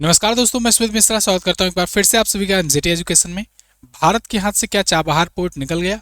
नमस्कार दोस्तों, मैं स्मित मिश्रा स्वागत करता हूं एक बार फिर से आप सभी का एनजेटी एजुकेशन में। भारत के हाथ से क्या चाबहार पोर्ट निकल गया?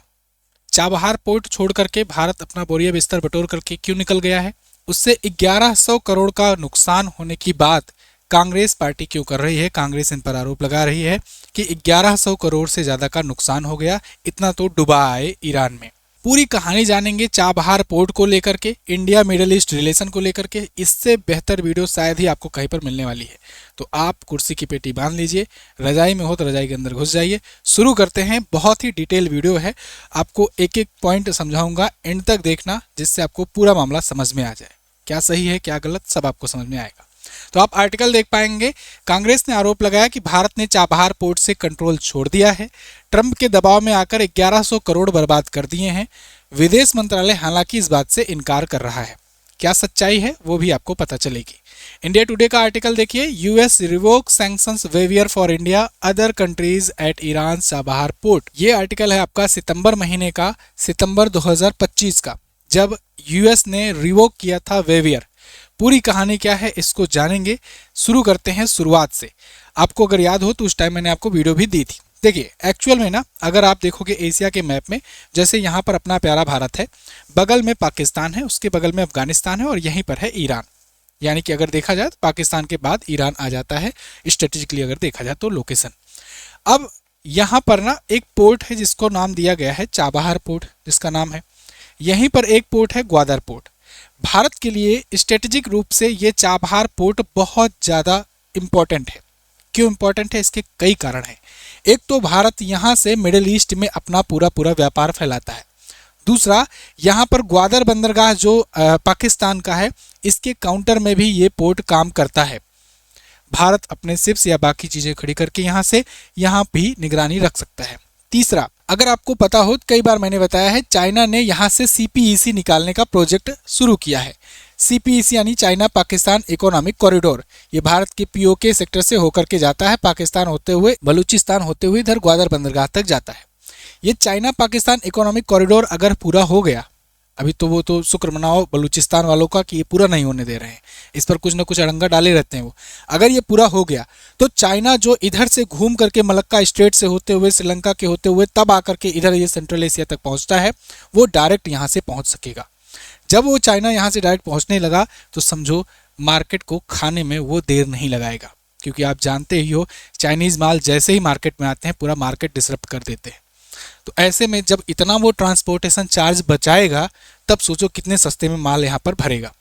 चाबहार पोर्ट छोड़ करके भारत अपना बोरिया बिस्तर बटोर करके क्यों निकल गया है? उससे 1100 करोड़ का नुकसान होने की बात कांग्रेस पार्टी क्यों कर रही है? कांग्रेस इन पर आरोप लगा रही है कि 1100 करोड़ से ज्यादा का नुकसान हो गया, इतना तो डुबा आए ईरान में। पूरी कहानी जानेंगे चाबहार पोर्ट को लेकर के, इंडिया मिडिल ईस्ट रिलेशन को लेकर के। इससे बेहतर वीडियो शायद ही आपको कहीं पर मिलने वाली है, तो आप कुर्सी की पेटी बांध लीजिए, रजाई में हो तो रजाई के अंदर घुस जाइए। शुरू करते हैं। बहुत ही डिटेल वीडियो है, आपको एक एक पॉइंट समझाऊंगा, एंड तक देखना जिससे आपको पूरा मामला समझ में आ जाए। क्या सही है क्या गलत सब आपको समझ में आएगा। तो आप आर्टिकल देख पाएंगे। कांग्रेस ने आरोप लगाया कि भारत ने चाबहार पोर्ट से कंट्रोल छोड़ दिया है, ट्रंप के दबाव में आकर 1100 करोड़ बर्बाद कर दिए हैं। विदेश मंत्रालय हालांकि इस बात से इनकार कर रहा है। क्या सच्चाई है वो भी आपको पता चलेगी। इंडिया टुडे का आर्टिकल देखिए, US revoke sanctions waiver for India other countries at Iran Chabahar port. ये आर्टिकल है आपका सितंबर महीने का, सितंबर 2025 का, जब यूएस ने रिवोक किया था वेवियर। पूरी कहानी क्या है इसको जानेंगे। शुरू करते हैं शुरुआत से। आपको अगर याद हो तो उस टाइम मैंने आपको वीडियो भी दी थी। देखिए, एक्चुअल में ना, अगर आप देखोगे एशिया के मैप में, जैसे यहाँ पर अपना प्यारा भारत है, बगल में पाकिस्तान है, उसके बगल में अफगानिस्तान है और यहीं पर है ईरान। यानी कि अगर देखा जाए तो पाकिस्तान के बाद ईरान आ जाता है स्ट्रेटेजिकली, अगर देखा जाए तो लोकेशन। अब यहाँ पर ना एक पोर्ट है जिसको नाम दिया गया है चाबहार पोर्ट, जिसका नाम है। यहीं पर एक पोर्ट है ग्वादर पोर्ट। भारत के लिए स्ट्रेटेजिक रूप से ये चाबहार पोर्ट बहुत ज़्यादा इम्पोर्टेंट है। क्यों इम्पोर्टेंट है? इसके कई कारण हैं। एक तो भारत यहाँ से मिडिल ईस्ट में अपना पूरा व्यापार फैलाता है। दूसरा, यहाँ पर ग्वादर बंदरगाह जो पाकिस्तान का है, इसके काउंटर में भी ये पोर्ट काम करता है। भारत अपने शिप्स या बाकी चीज़ें खड़ी करके यहाँ भी निगरानी रख सकता है। तीसरा, अगर आपको पता हो, कई बार मैंने बताया है, चाइना ने यहाँ से सीपीईसी निकालने का प्रोजेक्ट शुरू किया है। सीपीईसी यानी चाइना पाकिस्तान इकोनॉमिक कॉरिडोर। ये भारत के पीओके सेक्टर से होकर के जाता है, पाकिस्तान होते हुए, बलूचिस्तान होते हुए इधर ग्वादर बंदरगाह तक जाता है। ये चाइना पाकिस्तान इकोनॉमिक कॉरिडोर अगर पूरा हो गया, अभी तो वो तो शुक्र मनाओ बलूचिस्तान वालों का कि ये पूरा नहीं होने दे रहे हैं, इस पर कुछ ना कुछ अड़ंगा डाले रहते हैं वो। अगर ये पूरा हो गया तो चाइना जो इधर से घूम करके मलक्का स्ट्रेट से होते हुए, श्रीलंका के होते हुए, तब आकर के इधर ये सेंट्रल एशिया तक पहुंचता है, वो डायरेक्ट यहाँ से पहुंच सकेगा। जब वो चाइना यहाँ से डायरेक्ट पहुंचने लगा तो समझो मार्केट को खाने में वो देर नहीं लगाएगा, क्योंकि आप जानते ही हो चाइनीज माल जैसे ही मार्केट में आते हैं पूरा मार्केट डिसरप्ट कर देते हैं। तो ऐसे में जब इतना वो ट्रांसपोर्टेशन चार्ज बचाएगा, तब सोचो कितने सस्ते में माल यहाँ पर भरेगा।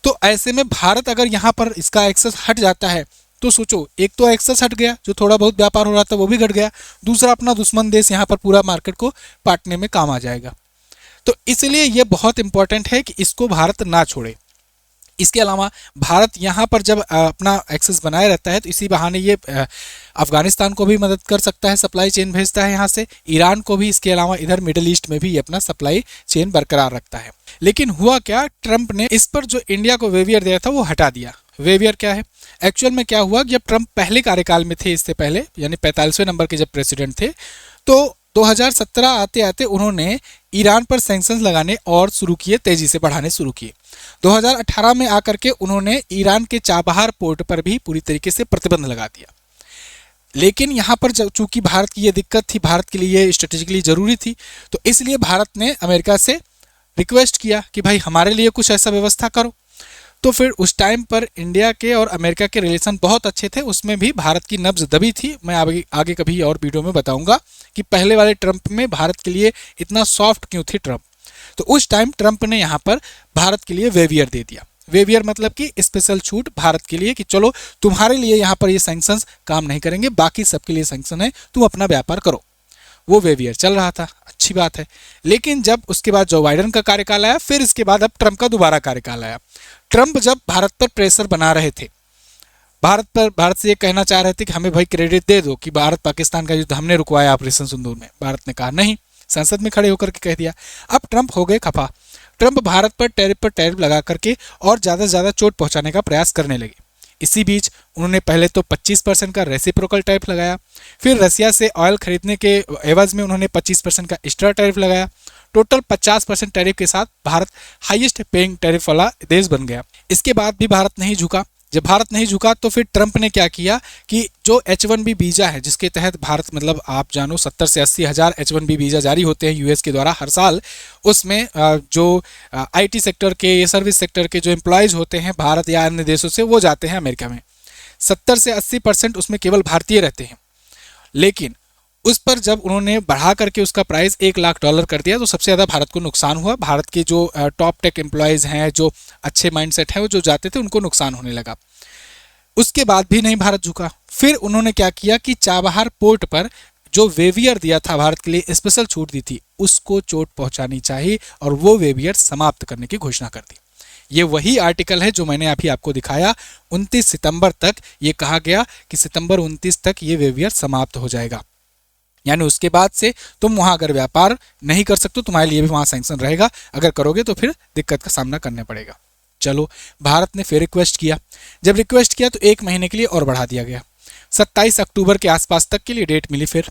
तो ऐसे में भारत अगर यहाँ पर इसका एक्सेस हट जाता है तो सोचो, एक तो एक्सेस हट गया, जो थोड़ा बहुत व्यापार हो रहा था वो भी घट गया। दूसरा, अपना दुश्मन देश यहाँ पर पूरा मार्केट को पाटने में काम आ जाएगा। तो इसलिए ये बहुत इंपॉर्टेंट है कि इसको भारत ना छोड़े। इसके अलावा भारत यहाँ पर जब अपना एक्सेस बनाए रहता है तो इसी बहाने ये अफगानिस्तान को भी मदद कर सकता है, सप्लाई चेन भेजता है यहाँ से, ईरान को भी। इसके अलावा इधर मिडिल ईस्ट में भी ये अपना सप्लाई चेन बरकरार रखता है। लेकिन हुआ क्या, ट्रंप ने इस पर जो इंडिया को वेवियर दिया था वो हटा दिया। वेवियर क्या है? एक्चुअल में क्या हुआ, जब ट्रंप पहले कार्यकाल में थे, इससे पहले यानी 45वें नंबर के जब प्रेसिडेंट थे, तो 2017 आते आते उन्होंने ईरान पर सैंक्शंस लगाने और शुरू किए, तेजी से बढ़ाने शुरू किए। 2018 में आकर के उन्होंने ईरान के चाबहार पोर्ट पर भी पूरी तरीके से प्रतिबंध लगा दिया। लेकिन यहाँ पर चूंकि भारत की ये दिक्कत थी, भारत के लिए ये स्ट्रेटेजिकली जरूरी थी, तो इसलिए भारत ने अमेरिका से रिक्वेस्ट किया कि भाई हमारे लिए कुछ ऐसा व्यवस्था करो। तो फिर उस टाइम पर इंडिया के और अमेरिका के रिलेशन बहुत अच्छे थे, उसमें भी भारत की नब्ज दबी थी। मैं आगे कभी और वीडियो में बताऊंगा कि पहले वाले ट्रंप में भारत के लिए इतना सॉफ्ट क्यों थे ट्रंप। तो उस टाइम ट्रंप ने यहाँ पर भारत के लिए वेवियर दे दिया। वेवियर मतलब कि स्पेशल छूट भारत के लिए कि चलो तुम्हारे लिए यहाँ पर ये सैंक्शंस काम नहीं करेंगे, बाकी सबके लिए सैंक्शन है, तुम अपना व्यापार करो। वो वेवियर चल रहा था, अच्छी बात है। लेकिन जब उसके बाद जो बाइडेन का कार्यकाल आया, फिर इसके बाद अब ट्रंप का दोबारा कार्यकाल आया। ट्रंप जब भारत पर प्रेशर बना रहे थे, भारत से ये कहना चाह रहे थे कि हमें भाई क्रेडिट दे दो कि भारत पाकिस्तान का युद्ध हमने रुकवाया ऑपरेशन सिंदूर में। भारत ने कहा नहीं, संसद में खड़े होकर के कह दिया। अब ट्रंप हो गए खफा। ट्रंप भारत पर टैरिफ लगा करके और ज़्यादा से ज़्यादा चोट पहुंचाने का प्रयास करने लगे। इसी बीच उन्होंने पहले तो 25% का रेसिप्रोकल टैरिफ लगाया, फिर रसिया से ऑयल खरीदने के एवज में उन्होंने 25% का एक्स्ट्रा टैरिफ लगाया। टोटल 50% टैरिफ के साथ भारत हाईएस्ट पेइंग टैरिफ वाला देश बन गया। इसके बाद भी भारत नहीं झुका। जब भारत नहीं झुका तो फिर ट्रंप ने क्या किया कि जो H1B वीज़ा है, जिसके तहत भारत मतलब आप जानो 70 से 80 हज़ार H1B वीज़ा जारी होते हैं यूएस के द्वारा हर साल, उसमें जो IT सेक्टर के या सर्विस सेक्टर के जो एम्प्लॉयज होते हैं भारत या अन्य देशों से, वो जाते हैं अमेरिका में। 70 से 80% उसमें केवल भारतीय रहते हैं। लेकिन उस पर जब उन्होंने बढ़ा करके उसका प्राइस $1 लाख कर दिया तो सबसे ज़्यादा भारत को नुकसान हुआ। भारत के जो टॉप टेक एम्प्लॉयज़ हैं, जो अच्छे माइंडसेट हैं, वो जो जाते थे उनको नुकसान होने लगा। उसके बाद भी नहीं भारत झुका। फिर उन्होंने क्या किया कि चाबहार पोर्ट पर जो वेवियर दिया था, भारत के लिए स्पेशल छूट दी थी, उसको चोट पहुंचानी चाहिए और वो वेवियर समाप्त करने की घोषणा कर दी। ये वही आर्टिकल है जो मैंने अभी आपको दिखाया। 29 सितंबर तक ये कहा गया कि सितंबर 29 तक ये वेवियर समाप्त हो जाएगा, यानी उसके बाद से तुम वहां अगर व्यापार नहीं कर सकते, तुम्हारे लिए भी वहां सैंक्शन रहेगा। अगर करोगे तो फिर दिक्कत का सामना करना पड़ेगा। चलो, भारत ने फिर रिक्वेस्ट किया। जब रिक्वेस्ट किया तो 1 महीने के लिए और बढ़ा दिया गया। 27 अक्टूबर के आसपास तक के लिए डेट मिली। फिर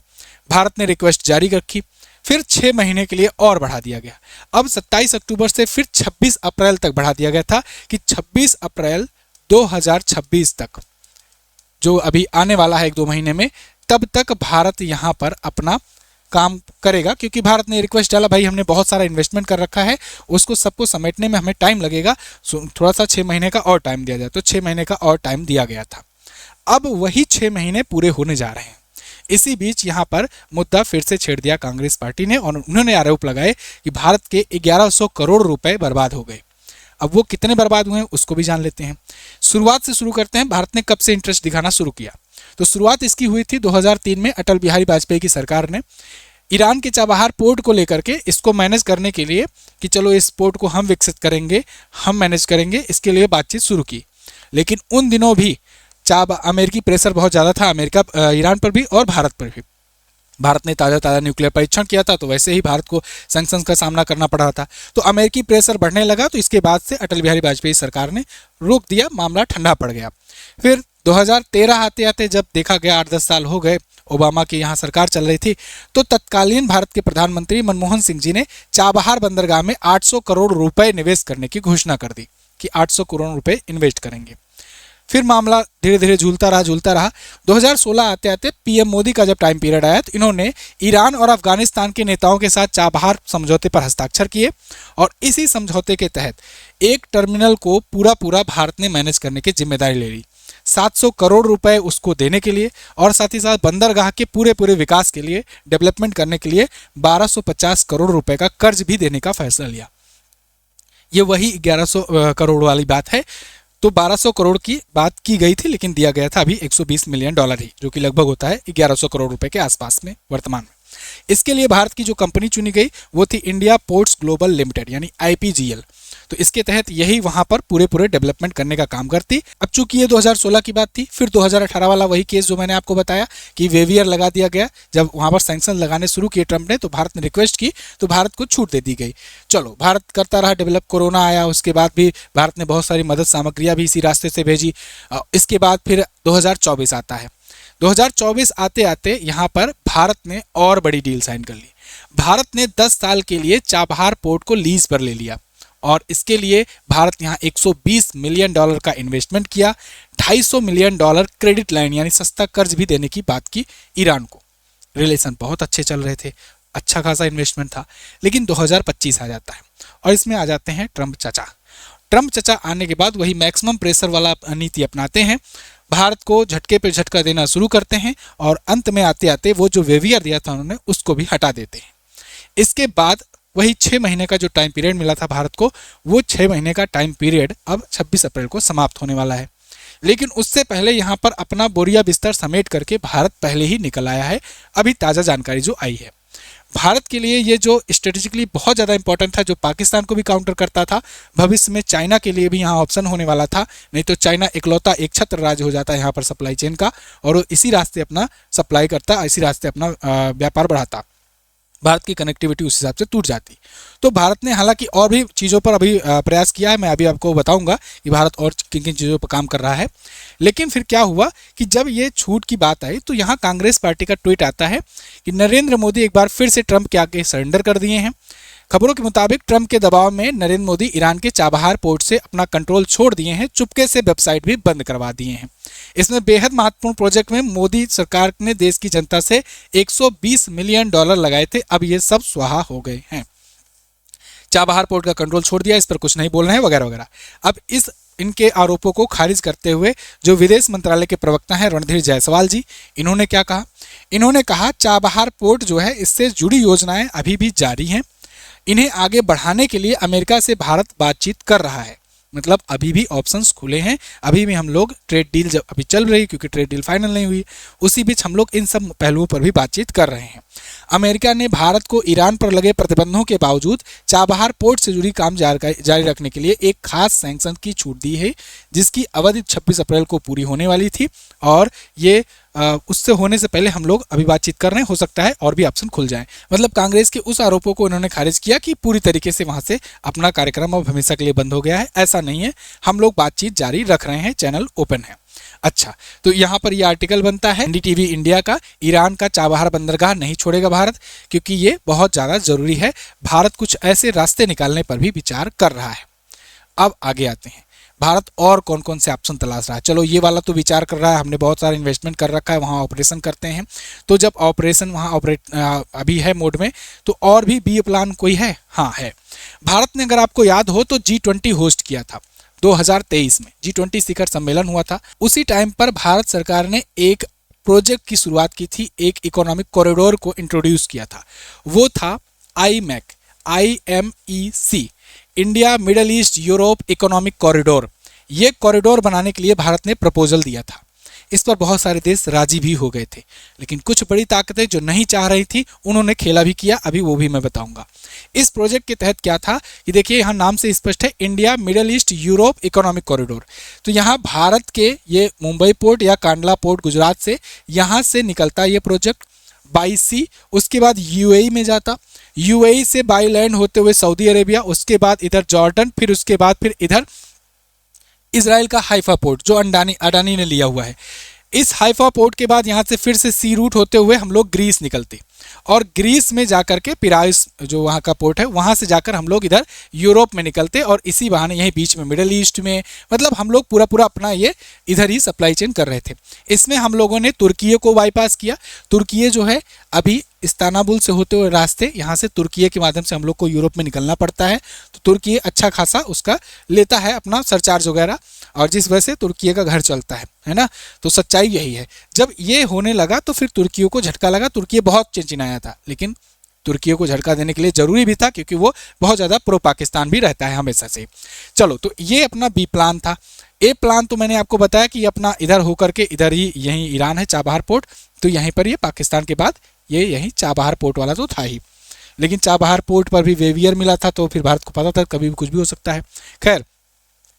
भारत ने रिक्वेस्ट जारी रखी। फिर 6 महीने के लिए और बढ़ा दिया गया। अब 27 अक्टूबर से फिर 26 अप्रैल तक बढ़ा दिया गया था कि 26 अप्रैल 2026 तक, जो अभी आने वाला है 1-2 महीने में, तब तक भारत यहाँ पर अपना काम करेगा। क्योंकि भारत ने रिक्वेस्ट डाला, भाई हमने बहुत सारा इन्वेस्टमेंट कर रखा है, उसको सबको समेटने में हमें टाइम लगेगा, थोड़ा सा 6 महीने का और टाइम दिया जाए। तो 6 महीने का और टाइम दिया गया था। अब वही 6 महीने पूरे होने जा रहे हैं। इसी बीच यहाँ पर मुद्दा फिर से छेड़ दिया कांग्रेस पार्टी ने और उन्होंने आरोप लगाए कि भारत के 1100 करोड़ रुपए बर्बाद हो गए। अब वो कितने बर्बाद हुए हैं उसको भी जान लेते हैं। शुरुआत से शुरू करते हैं। भारत ने कब से इंटरेस्ट दिखाना शुरू किया? तो शुरुआत इसकी हुई थी 2003 में अटल बिहारी वाजपेयी की सरकार ने ईरान के चाबहार पोर्ट को लेकर के, इसको मैनेज करने के लिए कि चलो इस पोर्ट को हम विकसित करेंगे, हम मैनेज करेंगे, इसके लिए बातचीत शुरू की। लेकिन उन दिनों भी अमेरिकी प्रेशर बहुत ज़्यादा था, अमेरिका ईरान पर भी और भारत पर भी। भारत ने ताज़ा न्यूक्लियर परीक्षण किया था, तो वैसे ही भारत को सैंक्शंस का सामना करना पड़ रहा था। तो अमेरिकी प्रेशर बढ़ने लगा, तो इसके बाद से अटल बिहारी वाजपेयी सरकार ने रोक दिया, मामला ठंडा पड़ गया। फिर 2013 आते आते जब देखा गया 8-10 साल हो गए, ओबामा की यहाँ सरकार चल रही थी, तो तत्कालीन भारत के प्रधानमंत्री मनमोहन सिंह जी ने चाबहार बंदरगाह में 800 करोड़ रुपए निवेश करने की घोषणा कर दी कि 800 करोड़ रुपए इन्वेस्ट करेंगे। फिर मामला धीरे धीरे झूलता रहा। 2016 आते आते पीएम मोदी का जब टाइम पीरियड आया तो इन्होंने ईरान और अफगानिस्तान के नेताओं के साथ चाबहार समझौते पर हस्ताक्षर किए और इसी समझौते के तहत एक टर्मिनल को पूरा भारत ने मैनेज करने की जिम्मेदारी ले ली। 700 करोड़ रुपए उसको देने के लिए और साथ ही साथ बंदरगाह के पूरे विकास के लिए, डेवलपमेंट करने के लिए 1250 करोड़ रुपए का कर्ज भी देने का फैसला लिया। ये वही 1100 करोड़ वाली बात है। तो 1200 करोड़ की बात की गई थी, लेकिन दिया गया था अभी $120 मिलियन ही, जो कि लगभग होता है 1100 करोड़ रुपए के आसपास में वर्तमान में। इसके लिए भारत की जो कंपनी चुनी गई वो थी इंडिया पोर्ट्स ग्लोबल लिमिटेड, यानी IPGL। तो इसके तहत यही वहां पर पूरे डेवलपमेंट करने का काम करती। अब चूंकि ये 2016 की बात थी, फिर 2018 वाला वही केस जो मैंने आपको बताया कि वेवियर लगा दिया गया। जब वहां पर सैंक्शन लगाने शुरू किए ट्रंप ने, तो भारत ने रिक्वेस्ट की तो भारत को छूट दे दी गई। चलो, भारत करता रहा डेवलप। कोरोना आया, उसके बाद भी भारत ने बहुत सारी मदद सामग्रियां भी इसी रास्ते से भेजी। इसके बाद फिर 2024 आता है। 2024 आते आते यहाँ पर भारत ने और बड़ी डील साइन कर ली। भारत ने 10 साल के लिए चाबहार पोर्ट को लीज पर ले लिया और इसके लिए भारत यहाँ $120 मिलियन का इन्वेस्टमेंट किया। $250 मिलियन क्रेडिट लाइन यानी सस्ता कर्ज भी देने की बात की ईरान को। रिलेशन बहुत अच्छे चल रहे थे, अच्छा खासा इन्वेस्टमेंट था। लेकिन 2025 आ जाता है और इसमें आ जाते हैं ट्रंप चाचा। ट्रंप चाचा आने के बाद वही मैक्सिमम प्रेशर वाला नीति अपनाते हैं, भारत को झटके पे झटका देना शुरू करते हैं और अंत में आते आते वो जो वेवियर दिया था उन्होंने उसको भी हटा देते हैं। इसके बाद वही 6 महीने का जो टाइम पीरियड मिला था भारत को, वो 6 महीने का टाइम पीरियड अब 26 अप्रैल को समाप्त होने वाला है। लेकिन उससे पहले यहाँ पर अपना बोरिया बिस्तर समेट करके भारत पहले ही निकल आया है। अभी ताज़ा जानकारी जो आई है, भारत के लिए ये जो स्ट्रेटेजिकली बहुत ज़्यादा इंपॉर्टेंट था, जो पाकिस्तान को भी काउंटर करता था, भविष्य में चाइना के लिए भी यहाँ ऑप्शन होने वाला था। नहीं तो चाइना इकलौता एक छत्र राज्य हो जाता है यहाँ पर सप्लाई चेन का, और वो इसी रास्ते अपना सप्लाई करता, इसी रास्ते अपना व्यापार बढ़ाता। भारत की कनेक्टिविटी उस हिसाब से टूट जाती। तो भारत ने हालांकि और भी चीज़ों पर अभी प्रयास किया है, मैं अभी आपको बताऊंगा कि भारत और किन किन चीज़ों पर काम कर रहा है। लेकिन फिर क्या हुआ कि जब ये छूट की बात आई तो यहाँ कांग्रेस पार्टी का ट्वीट आता है कि नरेंद्र मोदी एक बार फिर से ट्रंप के आगे सरेंडर कर दिए हैं। खबरों के मुताबिक ट्रंप के दबाव में नरेंद्र मोदी ईरान के चाबहार पोर्ट से अपना कंट्रोल छोड़ दिए हैं, चुपके से वेबसाइट भी बंद करवा दिए हैं। इसमें बेहद महत्वपूर्ण प्रोजेक्ट में मोदी सरकार ने देश की जनता से $120 मिलियन लगाए थे, अब ये सब स्वाहा हो गए हैं। चाबहार पोर्ट का कंट्रोल छोड़ दिया, इस पर कुछ नहीं बोल रहे हैं वगैरह वगैरह। अब इनके आरोपों को खारिज करते हुए जो विदेश मंत्रालय के प्रवक्ता हैं रणधीर जायसवाल जी, इन्होंने क्या कहा? इन्होंने कहा चाबहार पोर्ट जो है इससे जुड़ी योजनाएं अभी भी जारी हैं। इन्हें आगे बढ़ाने के लिए अमेरिका से भारत बातचीत कर रहा है। मतलब अभी भी ऑप्शंस खुले हैं, अभी भी हम लोग ट्रेड डील जब अभी चल रही, क्योंकि ट्रेड डील फाइनल नहीं हुई, उसी बीच हम लोग इन सब पहलुओं पर भी बातचीत कर रहे हैं। अमेरिका ने भारत को ईरान पर लगे प्रतिबंधों के बावजूद चाबहार पोर्ट से जुड़ी काम जारी रखने के लिए एक खास सैंक्शन की छूट दी है, जिसकी अवधि 26 अप्रैल को पूरी होने वाली थी। और ये उससे होने से पहले हम लोग अभी बातचीत कर रहे हैं, हो सकता है और भी ऑप्शन खुल जाए। मतलब कांग्रेस के उस आरोपों को इन्होंने खारिज किया कि पूरी तरीके से वहां से अपना कार्यक्रम अब हमेशा के लिए बंद हो गया है, ऐसा नहीं है, हम लोग बातचीत जारी रख रहे हैं, चैनल ओपन है। अच्छा, तो यहाँ पर यह आर्टिकल बनता है एनडीटीवी इंडिया का, ईरान का चाबहार बंदरगाह नहीं छोड़ेगा भारत, क्योंकि ये बहुत ज़्यादा जरूरी है। भारत कुछ ऐसे रास्ते निकालने पर भी विचार कर रहा है। अब आगे आते हैं, भारत और कौन कौन से ऑप्शन तलाश रहा है। चलो ये वाला तो विचार कर रहा है, हमने बहुत सारा इन्वेस्टमेंट कर रखा है, वहाँ ऑपरेशन करते हैं। तो जब ऑपरेशन वहाँ अभी है मोड में, तो और भी बी प्लान कोई है? हाँ है। भारत ने, अगर आपको याद हो, तो G20 होस्ट किया था 2023 में, G20 शिखर सम्मेलन हुआ था। उसी टाइम पर भारत सरकार ने एक प्रोजेक्ट की शुरुआत की थी, एक इकोनॉमिक कॉरिडोर को इंट्रोड्यूस किया था। वो था IMEC, India middle east Europe economic corridor. ये कॉरिडोर बनाने के लिए भारत ने प्रपोजल दिया था। इस पर बहुत सारे देश राजी भी हो गए थे, लेकिन कुछ बड़ी ताकतें जो नहीं चाह रही थी, उन्होंने खेला भी किया, अभी वो भी मैं बताऊंगा। इस प्रोजेक्ट के तहत क्या था कि देखिए यहाँ नाम से स्पष्ट है, India middle east Europe economic corridor. तो यहाँ भारत के ये मुंबई पोर्ट या कांडला पोर्ट गुजरात से, यहाँ से निकलता ये प्रोजेक्ट बाई सी, उसके बाद यूएई में जाता, यूएई से बाई लैंड होते हुए सऊदी अरेबिया, उसके बाद इधर जॉर्डन, फिर उसके बाद फिर इधर इजराइल का हाइफा पोर्ट जो अडानी ने लिया हुआ है। इस हाइफा पोर्ट के बाद यहाँ से फिर से सी रूट होते हुए हम लोग ग्रीस निकलते, और ग्रीस में जाकर के पिराइस जो वहाँ का पोर्ट है, वहाँ से जाकर हम लोग इधर यूरोप में निकलते, और इसी बहाने यहीं बीच में मिडिल ईस्ट में, मतलब हम लोग पूरा पूरा अपना ये इधर ही सप्लाई चेन कर रहे थे। इसमें हम लोगों ने तुर्की को बाईपास किया। तुर्की जो है अभी इस्तांबुल से होते हुए रास्ते, यहाँ से तुर्की के माध्यम से हम लोग को यूरोप में निकलना पड़ता है, तो तुर्की अच्छा खासा उसका लेता है अपना सरचार्ज वगैरह, और जिस वजह से तुर्की का घर चलता है ना। तो सच्चाई यही है। जब ये होने लगा तो फिर तुर्की को झटका लगा, तुर्की बहुत चिंचिनाया था, लेकिन तुर्की को झटका देने के लिए जरूरी भी था, क्योंकि वो बहुत ज़्यादा प्रो पाकिस्तान भी रहता है हमेशा से। चलो, तो ये अपना बी प्लान था। ए प्लान तो मैंने आपको बताया कि अपना इधर होकर के इधर ही, यहीं ईरान है चाबहार पोर्ट, तो यहीं पर ये पाकिस्तान के बाद ये यहीं चाबहार पोर्ट वाला तो था ही, लेकिन चाबहार पोर्ट पर भी वेवियर मिला था, तो फिर भारत को पता था कभी भी कुछ भी हो सकता है। खैर,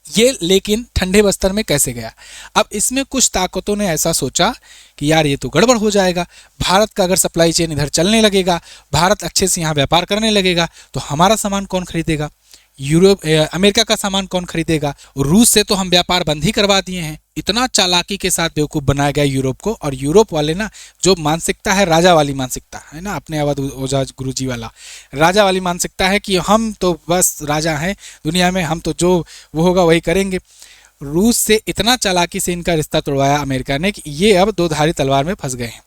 ये लेकिन ठंडे बस्तर में कैसे गया? अब इसमें कुछ ताकतों ने ऐसा सोचा कि यार ये तो गड़बड़ हो जाएगा, भारत का अगर सप्लाई चेन इधर चलने लगेगा, भारत अच्छे से यहाँ व्यापार करने लगेगा, तो हमारा सामान कौन खरीदेगा? अमेरिका का सामान कौन खरीदेगा? रूस से तो हम व्यापार बंद ही करवा दिए हैं। इतना चालाकी के साथ बेवकूफ़ बनाया गया यूरोप को, और यूरोप वाले ना जो मानसिकता है, राजा वाली मानसिकता है ना, अपने अवध ओझा गुरुजी वाला राजा वाली मानसिकता है कि हम तो बस राजा हैं दुनिया में, हम तो जो वो होगा वही करेंगे। रूस से इतना चालाकी से इनका रिश्ता तोड़वाया अमेरिका ने कि ये अब दो धारी तलवार में फंस गए हैं,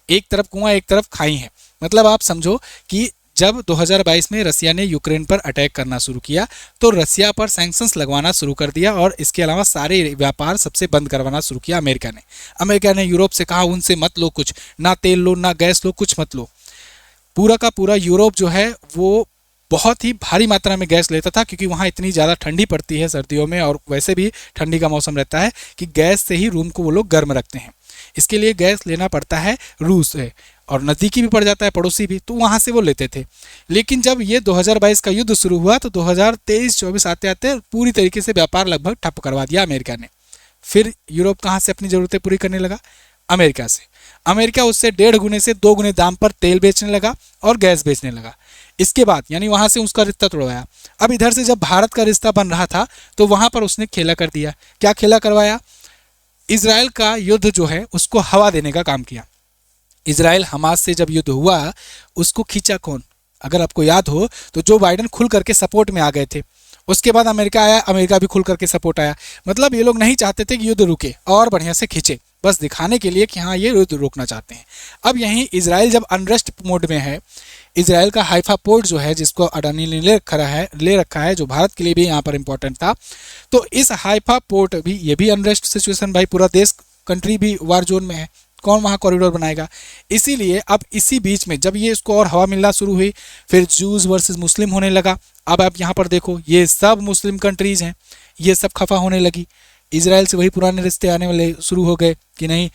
एक तरफ कुआं एक तरफ खाई है। मतलब आप समझो कि जब 2022 में रसिया ने यूक्रेन पर अटैक करना शुरू किया, तो रसिया पर सैंक्शंस लगवाना शुरू कर दिया, और इसके अलावा सारे व्यापार सबसे बंद करवाना शुरू किया अमेरिका ने यूरोप से कहा उनसे मत लो कुछ, ना तेल लो ना गैस लो, कुछ मत लो। पूरा का पूरा यूरोप जो है वो बहुत ही भारी मात्रा में गैस लेता था, क्योंकि वहाँ इतनी ज़्यादा ठंडी पड़ती है सर्दियों में, और वैसे भी ठंडी का मौसम रहता है कि गैस से ही रूम को वो लोग गर्म रखते हैं। इसके लिए गैस लेना पड़ता है रूस से, और नज़दीकी भी पड़ जाता है, पड़ोसी भी, तो वहाँ से वो लेते थे। लेकिन जब ये 2022 का युद्ध शुरू हुआ, तो 2023-24 आते आते पूरी तरीके से व्यापार लगभग ठप करवा दिया अमेरिका ने। फिर यूरोप कहाँ से अपनी ज़रूरतें पूरी करने लगा? अमेरिका से। अमेरिका उससे 1.5 गुने से 2 गुने दाम पर तेल बेचने लगा और गैस बेचने लगा। इसके बाद यानी वहाँ से उसका रिश्ता तोड़वाया। अब इधर से जब भारत का रिश्ता बन रहा था, तो वहाँ पर उसने खेला कर दिया। क्या खेला करवाया? इजराइल का युद्ध जो है उसको हवा देने का काम किया। इजराइल हमास से जब युद्ध हुआ, उसको खींचा कौन? अगर आपको याद हो तो जो बाइडन खुल करके सपोर्ट में आ गए थे, उसके बाद अमेरिका आया, अमेरिका भी खुल करके सपोर्ट आया। मतलब ये लोग नहीं चाहते थे कि युद्ध रुके और बढ़िया से खींचे, बस दिखाने के लिए कि हाँ ये युद्ध रोकना चाहते हैं। अब यहीं इजराइल जब अनरेस्ट मोड में है, इजराइल का हाइफा पोर्ट जो है जिसको अडानी ने ले रखा है, जो भारत के लिए भी यहाँ पर इंपॉर्टेंट था, तो इस हाइफा पोर्ट भी, ये भी अनरेस्ट सिचुएशन, भाई पूरा देश कंट्री भी वार जोन में है, कौन वहाँ कॉरिडोर बनाएगा। इसीलिए अब इसी बीच में जब ये इसको और हवा मिलना शुरू हुई, फिर जूस वर्सेस मुस्लिम होने लगा। अब आप यहाँ पर देखो ये सब मुस्लिम कंट्रीज़ हैं, ये सब खफा होने लगी। इजराइल से वही पुराने रिश्ते आने वाले शुरू हो गए कि नहीं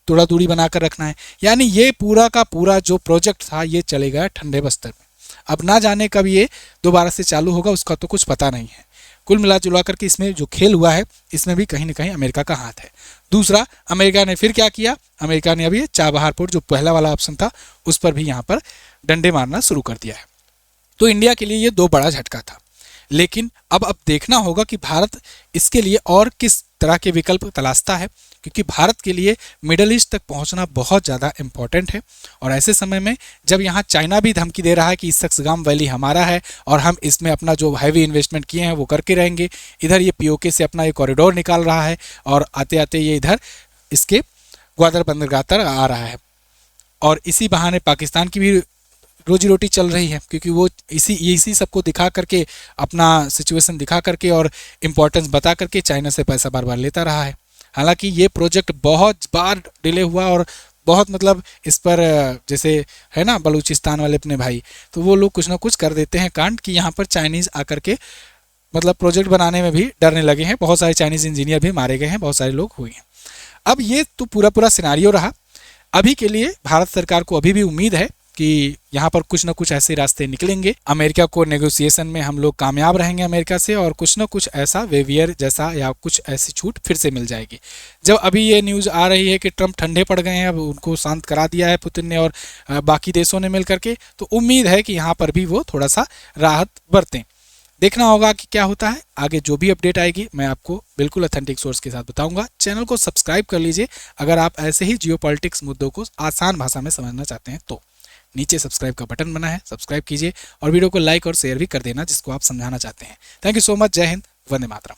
थोड़ा दूरी बनाकर रखना है। यानी ये पूरा का पूरा जो प्रोजेक्ट था ये चले गया ठंडे बस्तर में। अब ना जाने कब ये दोबारा से चालू होगा, उसका तो कुछ पता नहीं है। कुल मिला जुला करके इसमें जो खेल हुआ है इसमें भी कहीं ना कहीं अमेरिका का हाथ है। दूसरा, अमेरिका ने फिर क्या किया, अमेरिका ने अभी ये चाबहार पोर्ट जो पहला वाला ऑप्शन था उस पर भी यहाँ पर डंडे मारना शुरू कर दिया है। तो इंडिया के लिए ये दो बड़ा झटका था। लेकिन अब देखना होगा कि भारत इसके लिए और किस तरह के विकल्प तलाशता है, क्योंकि भारत के लिए मिडल ईस्ट तक पहुंचना बहुत ज़्यादा इम्पॉर्टेंट है। और ऐसे समय में जब यहाँ चाइना भी धमकी दे रहा है कि इस सक्सगाम वैली हमारा है और हम इसमें अपना जो हैवी इन्वेस्टमेंट किए हैं वो करके रहेंगे, इधर ये पीओके से अपना ये कॉरिडोर निकाल रहा है और आते आते ये इधर इसके ग्वादर बंदरगाह तक आ रहा है, और इसी बहाने पाकिस्तान की भी रोजी रोटी चल रही है, क्योंकि वो इसी सबको दिखा करके, अपना सिचुएशन दिखा करके और इम्पोर्टेंस बता करके चाइना से पैसा बार बार लेता रहा है। हालांकि ये प्रोजेक्ट बहुत बार डिले हुआ और बहुत मतलब इस पर जैसे है ना बलूचिस्तान वाले अपने भाई, तो वो लोग कुछ ना कुछ कर देते हैं कांड कि यहाँ पर चाइनीज़ आकर के मतलब प्रोजेक्ट बनाने में भी डरने लगे हैं। बहुत सारे चाइनीज़ इंजीनियर भी मारे गए हैं, बहुत सारे लोग हुए हैं। अब ये तो पूरा सिनारियो रहा। अभी के लिए भारत सरकार को अभी भी उम्मीद है कि यहाँ पर कुछ ना कुछ ऐसे रास्ते निकलेंगे, अमेरिका को नेगोशिएशन में हम लोग कामयाब रहेंगे अमेरिका से, और कुछ ना कुछ ऐसा वेवियर जैसा या कुछ ऐसी छूट फिर से मिल जाएगी। जब अभी ये न्यूज़ आ रही है कि ट्रंप ठंडे पड़ गए हैं, अब उनको शांत करा दिया है पुतिन ने और बाकी देशों ने मिल करके, तो उम्मीद है कि यहाँ पर भी वो थोड़ा सा राहत बरतें। देखना होगा कि क्या होता है आगे। जो भी अपडेट आएगी मैं आपको बिल्कुल ऑथेंटिक सोर्स के साथ बताऊंगा। चैनल को सब्सक्राइब कर लीजिए अगर आप ऐसे ही जियोपॉलिटिक्स मुद्दों को आसान भाषा में समझना चाहते हैं तो। नीचे सब्सक्राइब का बटन बना है, सब्सक्राइब कीजिए और वीडियो को लाइक और शेयर भी कर देना जिसको आप समझाना चाहते हैं। Thank you so much. जय हिंद, वंदे मातरम।